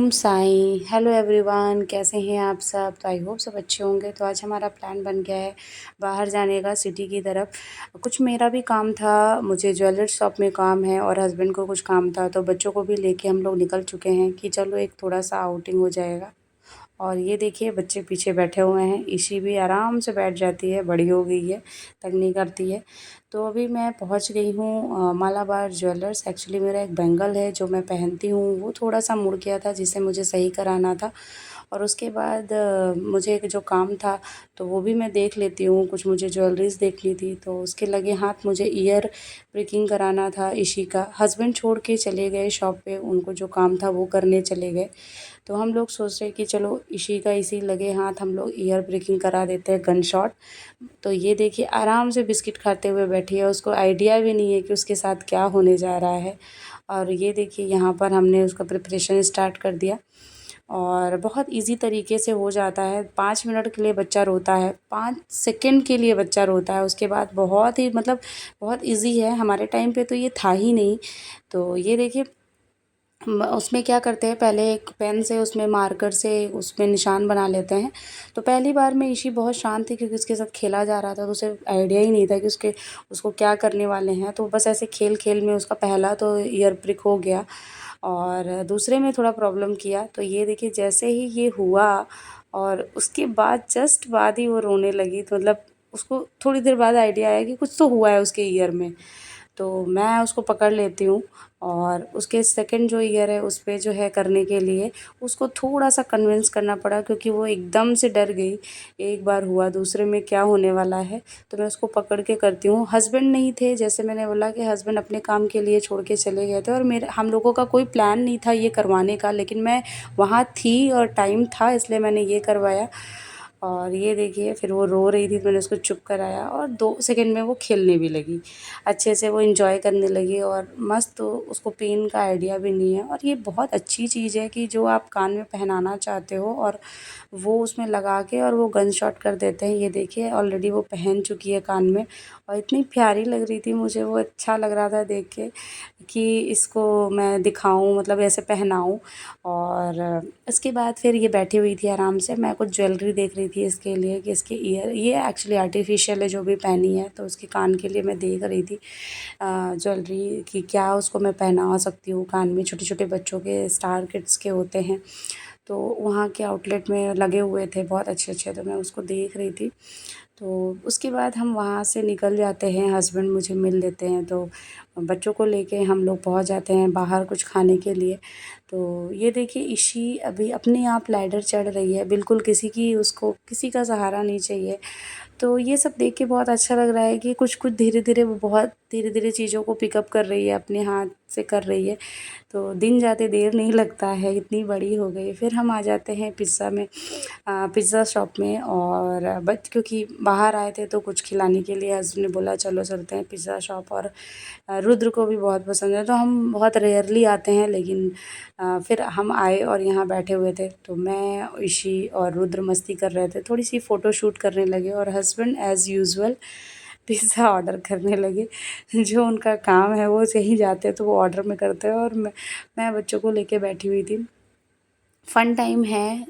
Om Sai. Hello everyone, कैसे हैं आप सब। तो आई होप सब अच्छे होंगे। तो आज हमारा प्लान बन गया है बाहर जाने का, सिटी की तरफ। कुछ मेरा भी काम था, मुझे ज्वेलरी शॉप में काम है और हस्बैंड को कुछ काम था, तो बच्चों को भी लेके हम लोग निकल चुके हैं कि चलो एक थोड़ा सा आउटिंग हो जाएगा। और ये देखिए बच्चे पीछे बैठे हुए हैं। इशी भी आराम से बैठ जाती है, बड़ी हो गई है, तंग नहीं करती है। तो अभी मैं पहुंच गई हूँ मालाबार ज्वेलर्स। एक्चुअली मेरा एक बैंगल है जो मैं पहनती हूँ, वो थोड़ा सा मुड़ गया था जिसे मुझे सही कराना था। और उसके बाद मुझे एक जो काम था तो वो भी मैं देख लेती हूँ। कुछ मुझे ज्वेलरीज देखनी थी तो उसके लगे हाथ मुझे ईयर प्रिकिंग कराना था इशी का। हस्बैंड छोड़ के चले गए शॉप पे, उनको जो काम था वो करने चले गए। तो हम लोग सोच रहे कि चलो इसी का इसी लगे हाथ हम लोग ईयर ब्रेकिंग करा देते हैं, गन शॉट। तो ये देखिए आराम से बिस्किट खाते हुए बैठी है, उसको आइडिया भी नहीं है कि उसके साथ क्या होने जा रहा है। और ये देखिए यहाँ पर हमने उसका प्रिपरेशन स्टार्ट कर दिया और बहुत इजी तरीके से हो जाता है। 5 मिनट के लिए बच्चा रोता है, 5 सेकंड के लिए बच्चा रोता है, उसके बाद बहुत ही बहुत इजी है। हमारे टाइम पे तो ये था ही नहीं। तो ये देखिए उसमें क्या करते हैं, पहले एक पेन से उसमें मार्कर से उसमें निशान बना लेते हैं। तो पहली बार में इशी बहुत शांत थी क्योंकि उसके साथ खेला जा रहा था, तो उसे आइडिया ही नहीं था कि उसको क्या करने वाले हैं। तो बस ऐसे खेल खेल में उसका पहला तो ईयर प्रिक हो गया और दूसरे में थोड़ा प्रॉब्लम किया। तो ये देखिए जैसे ही ये हुआ और उसके बाद जस्ट बाद ही वो रोने लगी। तो उसको थोड़ी देर बाद आइडिया आया कि कुछ तो हुआ है उसके ईयर में। तो मैं उसको पकड़ लेती हूँ और उसके सेकंड जो ईयर है उस पे जो है करने के लिए उसको थोड़ा सा कन्विंस करना पड़ा क्योंकि वो एकदम से डर गई। एक बार हुआ, दूसरे में क्या होने वाला है। तो मैं उसको पकड़ के करती हूँ। हस्बैंड नहीं थे, जैसे मैंने बोला कि हस्बैंड अपने काम के लिए छोड़ के चले गए थे और मेरे हम लोगों का कोई प्लान नहीं था ये करवाने का, लेकिन मैं वहाँ थी और टाइम था इसलिए मैंने ये करवाया। और ये देखिए फिर वो रो रही थी तो मैंने उसको चुप कराया और 2 सेकंड में वो खेलने भी लगी, अच्छे से वो एंजॉय करने लगी और मस्त। तो उसको पेन का आइडिया भी नहीं है। और ये बहुत अच्छी चीज़ है कि जो आप कान में पहनाना चाहते हो और वो उसमें लगा के और वो गन शॉट कर देते हैं। ये देखिए ऑलरेडी वो पहन चुकी है कान में और इतनी प्यारी लग रही थी, मुझे वो अच्छा लग रहा था देख के कि इसको मैं दिखाऊं, ऐसे पहनाऊं। और इसके बाद फिर ये बैठी हुई थी आराम से, मैं कुछ ज्वेलरी देख रही थी इसके लिए कि इसके ईयर ये एक्चुअली आर्टिफिशियल है जो भी पहनी है, तो उसके कान के लिए मैं देख रही थी ज्वेलरी कि क्या उसको मैं पहना सकती हूँ कान में। छोटे छोटे बच्चों के स्टार किड्स के होते हैं तो वहाँ के आउटलेट में लगे हुए थे बहुत अच्छे अच्छे, तो मैं उसको देख रही थी। तो उसके बाद हम वहाँ से निकल जाते हैं, हस्बैंड मुझे मिल लेते हैं तो बच्चों को लेके हम लोग पहुँच जाते हैं बाहर कुछ खाने के लिए। तो ये देखिए इशी अभी अपने आप लाइडर चढ़ रही है, बिल्कुल उसको किसी का सहारा नहीं चाहिए। तो ये सब देख के बहुत अच्छा लग रहा है कि कुछ कुछ धीरे धीरे वो बहुत धीरे धीरे चीज़ों को पिकअप कर रही है, अपने हाथ से कर रही है। तो दिन जाते देर नहीं लगता है, इतनी बड़ी हो गई। फिर हम आ जाते हैं पिज़्ज़ा शॉप में और बच क्योंकि बाहर आए थे तो कुछ खिलाने के लिए हस्बैंड ने बोला चलो चलते हैं पिज़्ज़ा शॉप। और रुद्र को भी बहुत पसंद है, तो हम बहुत रेयरली आते हैं, लेकिन फिर हम आए और यहाँ बैठे हुए थे तो मैं, ईशी और रुद्र मस्ती कर रहे थे, थोड़ी सी फ़ोटो शूट करने लगे और husband as usual pizza order करने लगे। जो उनका काम है वो कहीं जाते हैं तो वो ऑर्डर में करते हैं और मैं बच्चों को लेके बैठी हुई थी। फ़न टाइम है।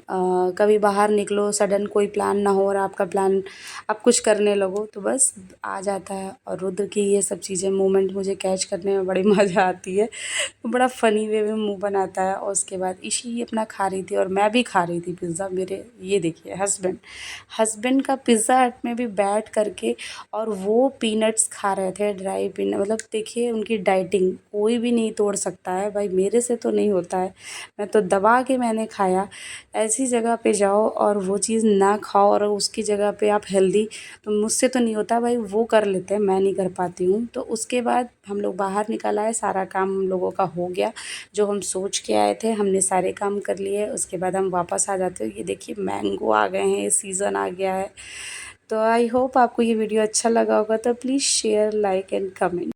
कभी बाहर निकलो, सडन कोई प्लान ना हो और आपका प्लान आप कुछ करने लगो तो बस आ जाता है। और रुद्र की ये सब चीज़ें मोमेंट मुझे कैच करने में बड़ी मज़ा आती है। वो बड़ा फ़नी वे में मुँह बनाता है। और उसके बाद इशी अपना खा रही थी और मैं भी खा रही थी पिज़्ज़ा। मेरे ये देखिए हस्बैंड का पिज़्ज़ा हट में भी बैठ करके और वो पीनट्स खा रहे थे, ड्राई पीनट। देखिए उनकी डाइटिंग कोई भी नहीं तोड़ सकता है भाई, मेरे से तो नहीं होता है। मैं तो दबा के मैंने खाया। ऐसी जगह पे जाओ और वो चीज़ ना खाओ और उसकी जगह पे आप हेल्दी, तो मुझसे तो नहीं होता भाई, वो कर लेते हैं, मैं नहीं कर पाती हूँ। तो उसके बाद हम लोग बाहर निकल आए, सारा काम हम लोगों का हो गया, जो हम सोच के आए थे हमने सारे काम कर लिए। उसके बाद हम वापस आ जाते हैं। ये देखिए मैंगो आ गए हैं, सीज़न आ गया है। तो आई होप आपको ये वीडियो अच्छा लगा होगा, तो please share, like and comment.